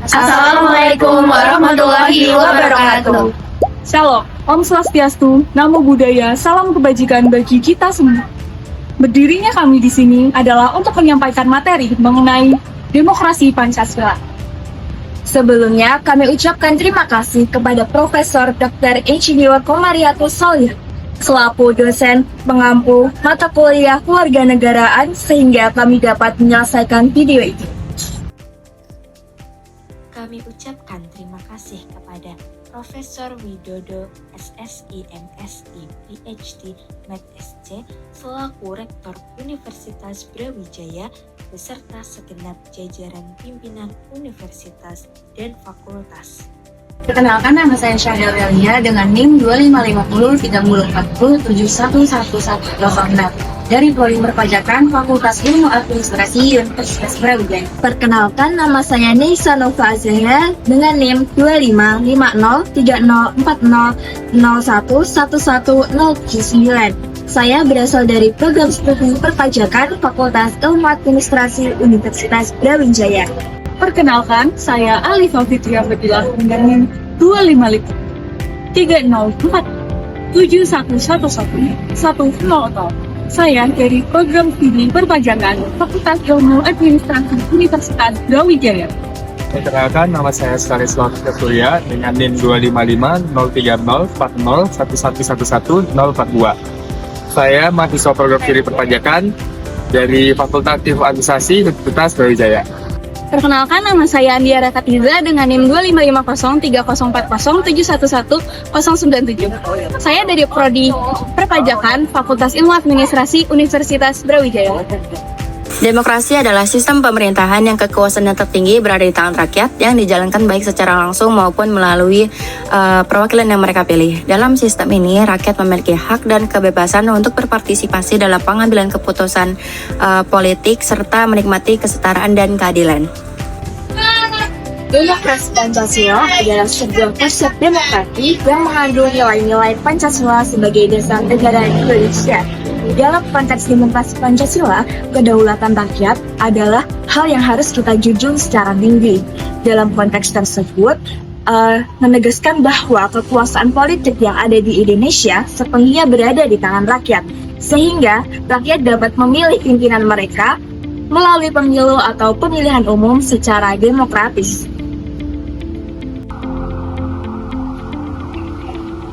Assalamualaikum warahmatullahi wabarakatuh. Shalom, Om Swastiastu, Namo Buddhaya, salam kebajikan bagi kita semua. Berdirinya kami di sini adalah untuk menyampaikan materi mengenai demokrasi Pancasila. Sebelumnya, kami ucapkan terima kasih kepada Profesor Dr. Insinyur Komariatus Solih selaku dosen pengampu mata kuliah kewarganegaraan sehingga kami dapat menyelesaikan video ini. Kami ucapkan terima kasih kepada Profesor Widodo SSI MSI PhD MedSC selaku Rektor Universitas Brawijaya beserta segenap jajaran pimpinan universitas dan fakultas. Perkenalkan, nama saya Syahda Aurelia dengan NIM 2550-3040-711106 dari Prodi Perpajakan Fakultas Ilmu Administrasi Universitas Brawijaya. Perkenalkan, nama saya Neisa Nova Azahra dengan NIM 2550-3040-011109. Saya berasal dari Program Studi Perpajakan Fakultas Ilmu Administrasi Universitas Brawijaya. Perkenalkan, saya Alifah Fitria Fadilah dengan NIM 255-304-7111-100. Saya dari Program Studi Perpajakan Fakultas Ilmu Administrasi Universitas Brawijaya. Perkenalkan, nama saya Stanisław Ketulia dengan NIM 255-030-40-1111-042. Saya mahasiswa Program Studi Perpajakan dari Fakultas Ilmu Administrasi Universitas Brawijaya. Perkenalkan, nama saya Andiara Katiza dengan NIM 255030407110097. Saya dari Prodi Perpajakan Fakultas Ilmu Administrasi Universitas Brawijaya. Demokrasi adalah sistem pemerintahan yang kekuasaannya tertinggi berada di tangan rakyat yang dijalankan baik secara langsung maupun melalui perwakilan yang mereka pilih. Dalam sistem ini, rakyat memiliki hak dan kebebasan untuk berpartisipasi dalam pengambilan keputusan politik serta menikmati kesetaraan dan keadilan. Demokrasi Pancasila adalah sebuah konsep demokrasi yang mengandung nilai-nilai Pancasila sebagai dasar negara Indonesia. Dalam konteks demokrasi Pancasila, kedaulatan rakyat adalah hal yang harus kita junjung secara tinggi. Dalam konteks tersebut, menegaskan bahwa kekuasaan politik yang ada di Indonesia sepenuhnya berada di tangan rakyat, sehingga rakyat dapat memilih pimpinan mereka melalui pemilu atau pemilihan umum secara demokratis.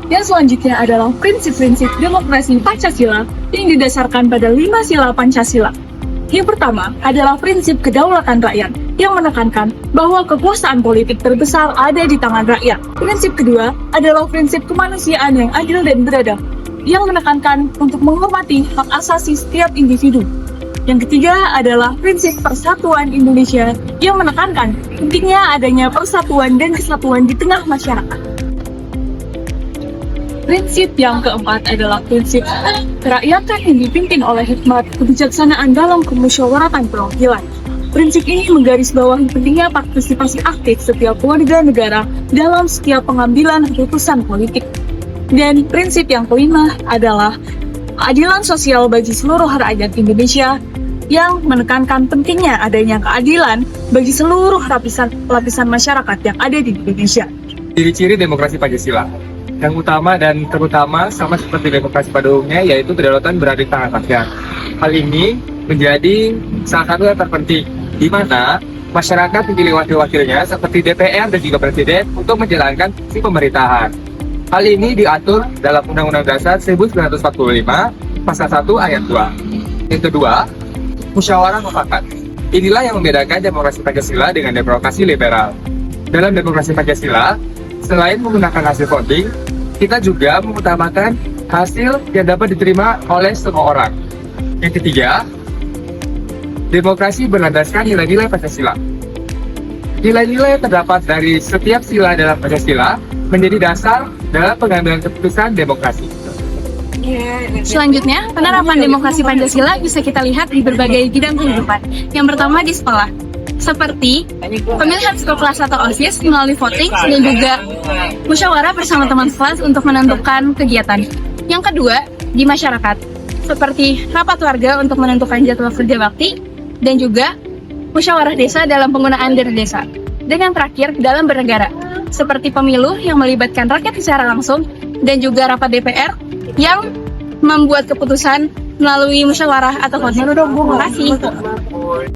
Yang selanjutnya adalah prinsip-prinsip demokrasi Pancasila yang didasarkan pada 5 sila Pancasila. Yang pertama adalah prinsip kedaulatan rakyat yang menekankan bahwa kekuasaan politik terbesar ada di tangan rakyat. Prinsip kedua adalah prinsip kemanusiaan yang adil dan beradab yang menekankan untuk menghormati hak asasi setiap individu. Yang ketiga adalah prinsip persatuan Indonesia yang menekankan pentingnya adanya persatuan dan kesatuan di tengah masyarakat. Prinsip yang keempat adalah prinsip kerakyatan yang dipimpin oleh hikmat kebijaksanaan dalam kemusyawaratan perwakilan. Prinsip ini menggarisbawahi pentingnya partisipasi aktif setiap warga negara dalam setiap pengambilan keputusan politik. Dan prinsip yang kelima adalah keadilan sosial bagi seluruh rakyat Indonesia yang menekankan pentingnya adanya keadilan bagi seluruh lapisan masyarakat yang ada di Indonesia. Ciri-ciri demokrasi Pancasila yang utama dan terutama sama seperti demokrasi pada umumnya, yaitu kedaulatan berada di tangan rakyat. Hal ini menjadi salah satu yang terpenting, di mana masyarakat memilih wakil-wakilnya seperti DPR dan juga Presiden untuk menjalankan fungsi pemerintahan. Hal ini diatur dalam Undang-Undang Dasar 1945, Pasal 1 Ayat 2. Yang kedua, musyawarah mufakat. Inilah yang membedakan demokrasi Pancasila dengan demokrasi liberal. Dalam demokrasi Pancasila, selain menggunakan hasil voting, kita juga mengutamakan hasil yang dapat diterima oleh semua orang. Yang ketiga, demokrasi berlandaskan nilai-nilai Pancasila. Nilai-nilai yang terdapat dari setiap sila dalam Pancasila menjadi dasar dalam pengambilan keputusan demokrasi. Selanjutnya, penerapan demokrasi Pancasila bisa kita lihat di berbagai bidang kehidupan. Yang pertama di sekolah, seperti pemilihan skor kelas atau OSIS melalui voting dan juga musyawarah bersama teman kelas untuk menentukan kegiatan. Yang kedua, di masyarakat, seperti rapat warga untuk menentukan jadwal kerja bakti dan juga musyawarah desa dalam penggunaan dana desa. dan yang terakhir dalam bernegara, seperti pemilu yang melibatkan rakyat secara langsung dan juga rapat DPR yang membuat keputusan melalui musyawarah atau voting. Terima kasih.